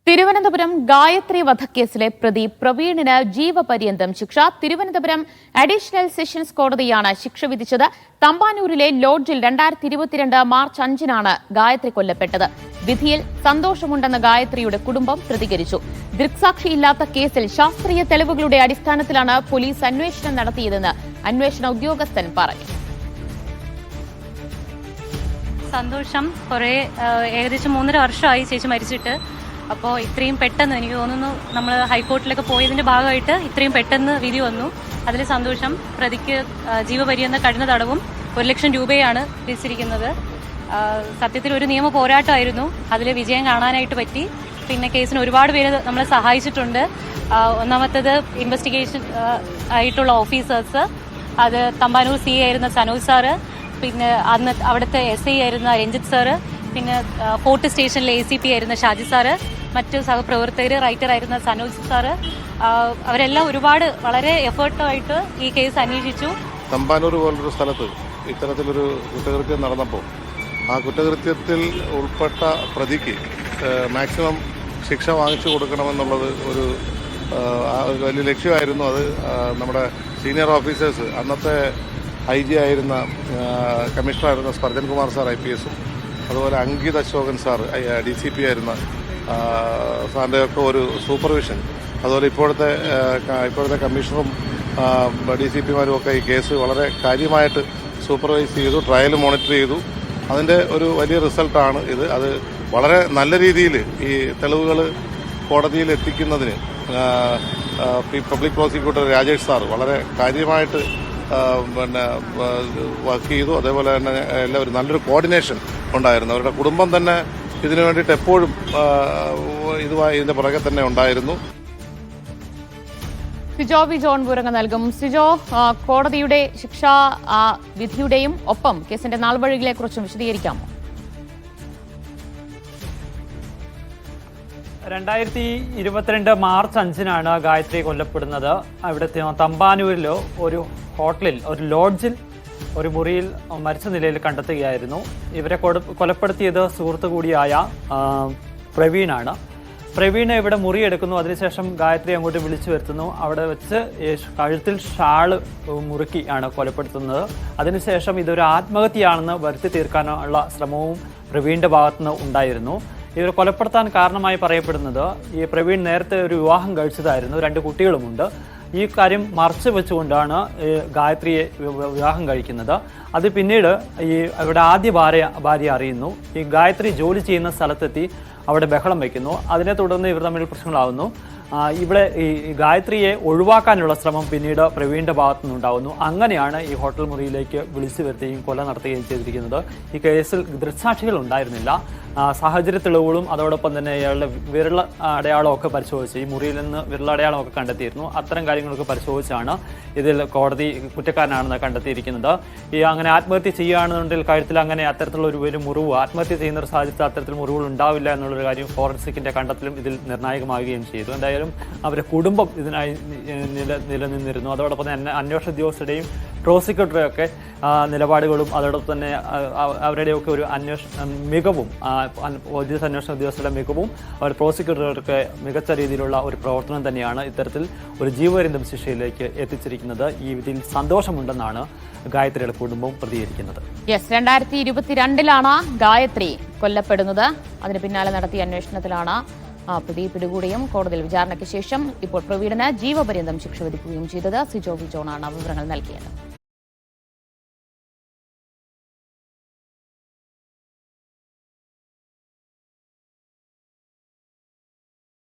തിരുവനന്തപുരം ഗായത്രി വധക്കേസിലെ പ്രതി പ്രവീണിന് ജീവപര്യന്തം ശിക്ഷ. തിരുവനന്തപുരം അഡീഷണൽ സെഷൻസ് കോടതിയാണ് ശിക്ഷ വിധിച്ചത്. തമ്പാനൂരിലെ ലോഡ്ജിൽ 2022 മാർച്ച് 5-നാണ് ഗായത്രി കൊല്ലപ്പെട്ടത്. വിധിയിൽ സന്തോഷമുണ്ടെന്ന് ഗായത്രിയുടെ കുടുംബം പ്രതികരിച്ചു. ദൃക്സാക്ഷിയില്ലാത്ത കേസിൽ ശാസ്ത്രീയ തെളിവുകളുടെ അടിസ്ഥാനത്തിലാണ് പോലീസ് അന്വേഷണം നടത്തിയതെന്ന് അന്വേഷണ ഉദ്യോഗസ്ഥൻ പറഞ്ഞു. സന്തോഷം. ഏകദേശം 3.5 വർഷമായി ചേച്ചി മരിച്ചിട്ട്. അപ്പോൾ ഇത്രയും പെട്ടെന്ന് എനിക്ക് തോന്നുന്നു നമ്മൾ ഹൈക്കോർട്ടിലൊക്കെ പോയതിൻ്റെ ഭാഗമായിട്ട് ഇത്രയും പെട്ടെന്ന് വിധി വന്നു. അതിൽ സന്തോഷം. പ്രതിക്ക് ജീവപര്യന്തം കഠിന തടവും 1 ലക്ഷം രൂപയാണ് വിധിച്ചിരിക്കുന്നത്. സത്യത്തിൽ ഒരു നിയമ പോരാട്ടമായിരുന്നു. അതിൽ വിജയം കാണാനായിട്ട് പറ്റി. പിന്നെ കേസിന് ഒരുപാട് പേര് നമ്മളെ സഹായിച്ചിട്ടുണ്ട്. ഒന്നാമത്തേത് ഇൻവെസ്റ്റിഗേഷൻ ആയിട്ടുള്ള ഓഫീസേഴ്സ്, അത് തമ്പാനൂർ CA ആയിരുന്ന സനോജ് സാറ്, പിന്നെ അന്ന് അവിടുത്തെ SI ആയിരുന്ന രഞ്ജിത്ത് സാറ്, പിന്നെ ഫോർട്ട് സ്റ്റേഷനിലെ ACP ആയിരുന്ന ഷാജി സാറ്, മറ്റു സഹപ്രവർത്തകർ, റൈറ്റർ ആയിരുന്ന സനോജ് സാറ്, അവരെല്ലാം ഒരുപാട് വളരെ എഫേർട്ടായിട്ട് ഈ കേസ് അന്വേഷിച്ചു. തമ്പാനൂർ പോലൊരു സ്ഥലത്ത് ഇത്തരത്തിലൊരു കുറ്റകൃത്യം നടന്നപ്പോൾ ആ കുറ്റകൃത്യത്തിൽ ഉൾപ്പെട്ട പ്രതിക്ക് മാക്സിമം ശിക്ഷ വാങ്ങിച്ചു കൊടുക്കണമെന്നുള്ളത് ഒരു വലിയ ലക്ഷ്യമായിരുന്നു. അത് നമ്മുടെ സീനിയർ ഓഫീസേഴ്സ്, അന്നത്തെ IG ആയിരുന്ന കമ്മീഷണറായിരുന്ന സ്പർജൻ കുമാർ സാർ IPS, അതുപോലെ അങ്കിത് അശോകൻ സാർ DCP ആയിരുന്ന സാറിൻ്റെയൊക്കെ ഒരു സൂപ്പർവിഷൻ, അതുപോലെ ഇപ്പോഴത്തെ കമ്മീഷണറും DCPമാരും ഒക്കെ ഈ കേസ് വളരെ കാര്യമായിട്ട് സൂപ്പർവൈസ് ചെയ്തു, ട്രയൽ മോണിറ്റർ ചെയ്തു. അതിൻ്റെ ഒരു വലിയ റിസൾട്ടാണ് ഇത്. അത് വളരെ നല്ല രീതിയിൽ ഈ തെളിവുകൾ കോടതിയിൽ എത്തിക്കുന്നതിന് പബ്ലിക് പ്രോസിക്യൂട്ടർ രാജേഷ് സാർ വളരെ കാര്യമായിട്ട് വർക്ക് ചെയ്തു. അതേപോലെ തന്നെ എല്ലാവരും നല്ലൊരു കോർഡിനേഷൻ ഉണ്ടായിരുന്നു. അവരുടെ കുടുംബം തന്നെ ഇതിനു വേണ്ടിയിട്ട് എപ്പോഴും ഇതിന്റെ പുറകെ തന്നെ ഉണ്ടായിരുന്നു. സിജോ വി ജോൺ വിവരങ്ങൾ നൽകും. സിജോ, കോടതിയുടെ ശിക്ഷാ വിധിയുടെയും ഒപ്പം കേസിന്റെ നാൾവഴികളെ കുറിച്ചും വിശദീകരിക്കാമോ? 2022 മാർച്ച് 5-നാണ് ഗായത്രി കൊല്ലപ്പെടുന്നത്. അവിടെ തമ്പാനൂരിലോ ഒരു ഹോട്ടലിൽ, ഒരു ലോഡ്ജിൽ, ഒരു മുറിയിൽ മരിച്ച നിലയിൽ കണ്ടെത്തുകയായിരുന്നു. ഇവരെ കൊലപ്പെടുത്തിയത് സുഹൃത്തു കൂടിയായ പ്രവീണാണ്. പ്രവീണ് ഇവിടെ മുറിയെടുക്കുന്നു. അതിനുശേഷം ഗായത്രി അങ്ങോട്ട് വിളിച്ചു വരുത്തുന്നു. അവിടെ വെച്ച് കഴുത്തിൽ ഷാള് മുറുക്കി ആണ് കൊലപ്പെടുത്തുന്നത്. അതിനുശേഷം ഇതൊരു ആത്മഹത്യയാണെന്ന് വരുത്തി തീർക്കാനുള്ള ശ്രമവും പ്രവീണിന്റെ ഭാഗത്തുനിന്ന് ഉണ്ടായിരുന്നു. ഇവർ കൊലപ്പെടുത്താൻ കാരണമായി പറയപ്പെടുന്നത് ഈ പ്രവീൺ നേരത്തെ ഒരു വിവാഹം കഴിച്ചതായിരുന്നു, 2 കുട്ടികളുമുണ്ട്. ഈ കാര്യം മറച്ചു വെച്ചുകൊണ്ടാണ് ഗായത്രിയെ വിവാഹം കഴിക്കുന്നത്. അത് പിന്നീട് ഇവിടെ ആദ്യ ഭാര്യ അറിയുന്നു. ഈ ഗായത്രി ജോലി ചെയ്യുന്ന സ്ഥലത്തെത്തി അവിടെ ബഹളം വയ്ക്കുന്നു. അതിനെ തുടർന്ന് ഇവർ തമ്മിൽ പ്രശ്നങ്ങളാവുന്നു. ഇവിടെ ഈ ഗായത്രിയെ ഒഴിവാക്കാനുള്ള ശ്രമം പിന്നീട് പ്രവീണിന്റെ ഭാഗത്തു നിന്നുണ്ടാവുന്നു. അങ്ങനെയാണ് ഈ ഹോട്ടൽ മുറിയിലേക്ക് വിളിച്ചു വരുത്തുകയും കൊല നടത്തുകയും ചെയ്തിരിക്കുന്നത്. ഈ കേസിൽ ദൃക്സാക്ഷികൾ ഉണ്ടായിരുന്നില്ല. സാഹചര്യ തെളിവുകളും അതോടൊപ്പം തന്നെ ഇയാളുടെ വിരൽ അടയാളമൊക്കെ പരിശോധിച്ച്, ഈ മുറിയിൽ നിന്ന് വിരലടയാളമൊക്കെ കണ്ടെത്തിയിരുന്നു. അത്തരം കാര്യങ്ങളൊക്കെ പരിശോധിച്ചാണ് ഇതിൽ കോടതി കുറ്റക്കാരനാണെന്ന് കണ്ടെത്തിയിരിക്കുന്നത്. അങ്ങനെ ആത്മഹത്യ ചെയ്യുകയാണെന്നുണ്ടെങ്കിൽ കഴുത്തിൽ അങ്ങനെ അത്തരത്തിലുള്ള ഒരു മുറിവ്, ആത്മഹത്യ ചെയ്യുന്ന ഒരു സാഹചര്യത്തിൽ അത്തരത്തിൽ മുറിവുകൾ ഉണ്ടാവില്ല എന്നുള്ളൊരു കാര്യം ഫോറൻസിക്കിന്റെ കണ്ടെത്തലും ഇതിൽ നിർണായകമാവുകയും ചെയ്തു. എന്തായാലും അവരുടെ കുടുംബം ഇതിനായി നിലനിന്നിരുന്നു. അതോടൊപ്പം തന്നെ അന്വേഷണ ഉദ്യോഗസ്ഥരുടെയും പ്രോസിക്യൂട്ടറുടെയും ഒക്കെ നിലപാടുകളും അതോടൊപ്പം തന്നെ അവരുടെയൊക്കെ ഒരു മികവും, പോലീസ് അന്വേഷണ ഉദ്യോഗസ്ഥരുടെ മികവും അവർ പ്രോസിക്യൂട്ടർക്ക് മികച്ച രീതിയിലുള്ള ഒരു പ്രവർത്തനം തന്നെയാണ് ഇത്തരത്തിൽ ഒരു ജീവപര്യന്തം ശിക്ഷയിലേക്ക് എത്തിച്ചിരിക്കുന്നത്. ഈ വിധിയിൽ സന്തോഷമുണ്ടെന്നാണ് ഗായത്രിയുടെ കുടുംബം പ്രതികരിക്കുന്നത്. 2022-ലാണ് ഗായത്രി കൊല്ലപ്പെടുന്നത്. അതിന് പിന്നാലെ നടത്തിയ അന്വേഷണത്തിലാണ് പ്രതി പിടികൂടുകയും കോടതിയിൽ വിചാരണയ്ക്ക് ശേഷം ഇപ്പോൾ പ്രവീണിന് ജീവപര്യന്തം ശിക്ഷ വിധിക്കുകയും ചെയ്തത്. സിജോ വി ജോണാണ് വിവരങ്ങൾ നൽകിയത്.